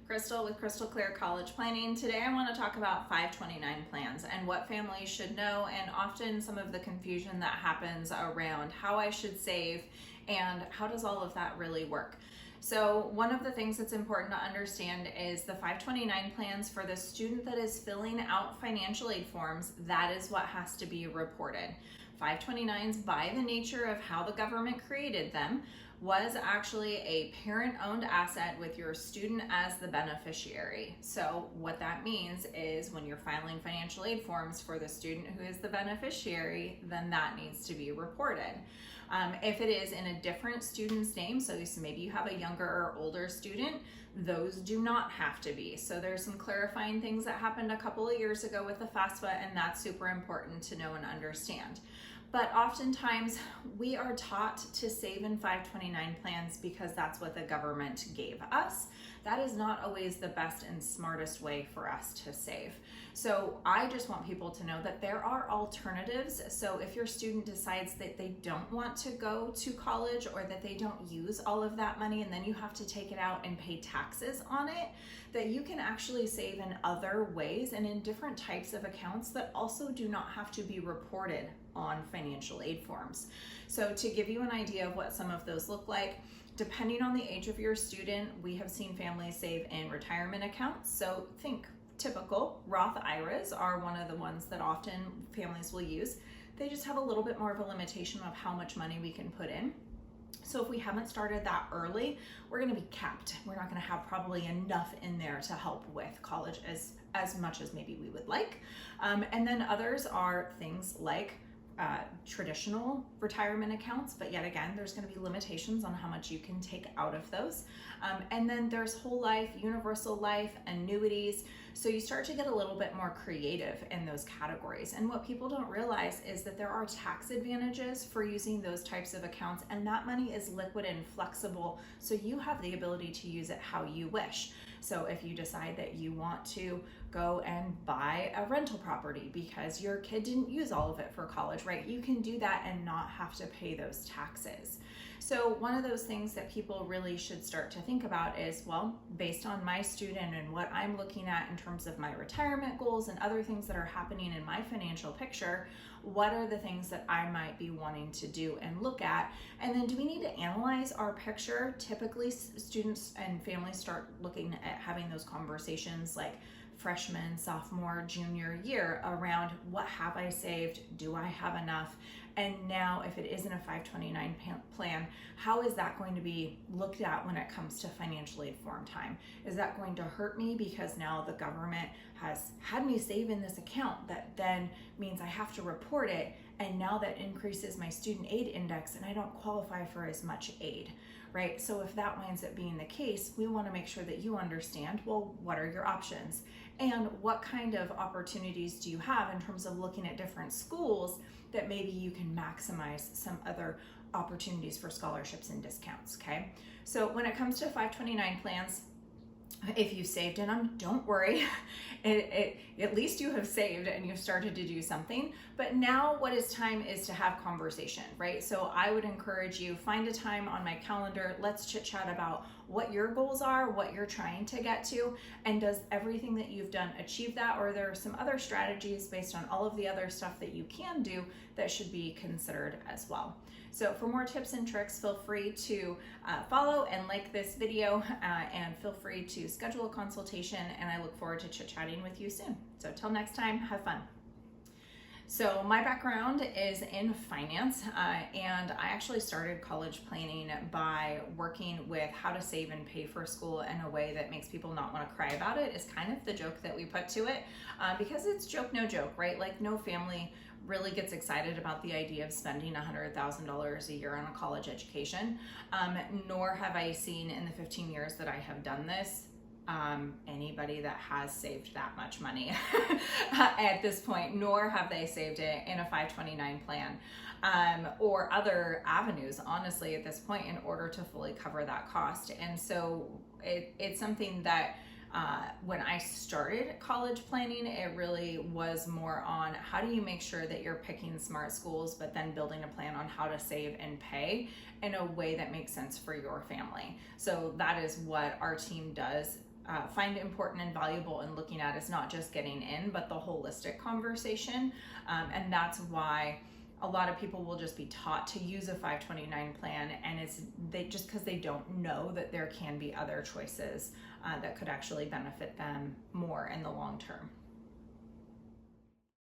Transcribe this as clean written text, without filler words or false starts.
Crystal with Crystal Clear College Planning. Today I want to talk about 529 plans and what families should know, and often some of the confusion that happens around how I should save and how does all of that really work. So one of the things that's important to understand is the 529 plans for the student that is filling out financial aid forms. That is what has to be reported. 529s, by the nature of how the government created them, was actually a parent-owned asset with your student as the beneficiary. So what that means is when you're filing financial aid forms for the student who is the beneficiary, then that needs to be reported. If it is in a different student's name, so maybe you have a younger or older student, those do not have to be. So there's some clarifying things that happened a couple of years ago with the FAFSA, and that's super important to know and understand. But oftentimes we are taught to save in 529 plans because that's what the government gave us. That is not always the best and smartest way for us to save. So I just want people to know that there are alternatives. So if your student decides that they don't want to go to college or that they don't use all of that money and then you have to take it out and pay taxes on it, that you can actually save in other ways and in different types of accounts that also do not have to be reported on financial aid forms. So to give you an idea of what some of those look like, depending on the age of your student, we have seen families save in retirement accounts. So think typical Roth IRAs are one of the ones that often families will use. They just have a little bit more of a limitation of how much money we can put in. So if we haven't started that early, we're going to be capped. We're not going to have probably enough in there to help with college as much as maybe we would like. And then others are things like traditional retirement accounts, but yet again, there's going to be limitations on how much you can take out of those. And then there's whole life, universal life, annuities. So you start to get a little bit more creative in those categories. And what people don't realize is that there are tax advantages for using those types of accounts, and that money is liquid and flexible. So you have the ability to use it how you wish. So if you decide that you want to go and buy a rental property because your kid didn't use all of it for college, right? You can do that and not have to pay those taxes. So one of those things that people really should start to think about is, well, based on my student and what I'm looking at in terms of my retirement goals and other things that are happening in my financial picture, what are the things that I might be wanting to do and look at? And then do we need to analyze our picture? Typically, students and families start looking at having those conversations like freshman, sophomore, junior year around what have I saved? Do I have enough? And now if it isn't a 529 plan, how is that going to be looked at when it comes to financial aid form time? Is that going to hurt me because now the government has had me save in this account that then means I have to report it, and now that increases my student aid index and I don't qualify for as much aid, right? So if that winds up being the case, we want to make sure that you understand, well, what are your options? And what kind of opportunities do you have in terms of looking at different schools that maybe you can maximize some other opportunities for scholarships and discounts, okay? So when it comes to 529 plans, if you saved in them, don't worry. At least you have saved and you've started to do something. But now what is time is to have conversation, right? So I would encourage you, find a time on my calendar. Let's chit chat about what your goals are, what you're trying to get to, and does everything that you've done achieve that? Or there are some other strategies based on all of the other stuff that you can do that should be considered as well. So for more tips and tricks, feel free to follow and like this video, and feel free to schedule a consultation, and I look forward to chit-chatting with you soon. So till next time, have fun. So my background is in finance, and I actually started college planning by working with how to save and pay for school in a way that makes people not want to cry about it, is kind of the joke that we put to it, because it's joke, no joke, right? Like no family really gets excited about the idea of spending $100,000 a year on a college education, nor have I seen in the 15 years that I have done this anybody that has saved that much money at this point, nor have they saved it in a 529 plan or other avenues, honestly, at this point, in order to fully cover that cost. And so it's something that when I started college planning, it really was more on how do you make sure that you're picking smart schools, but then building a plan on how to save and pay in a way that makes sense for your family. So that is what our team does find important and valuable in looking at is not just getting in, but the holistic conversation. And that's why a lot of people will just be taught to use a 529 plan, and just because they don't know that there can be other choices that could actually benefit them more in the long term.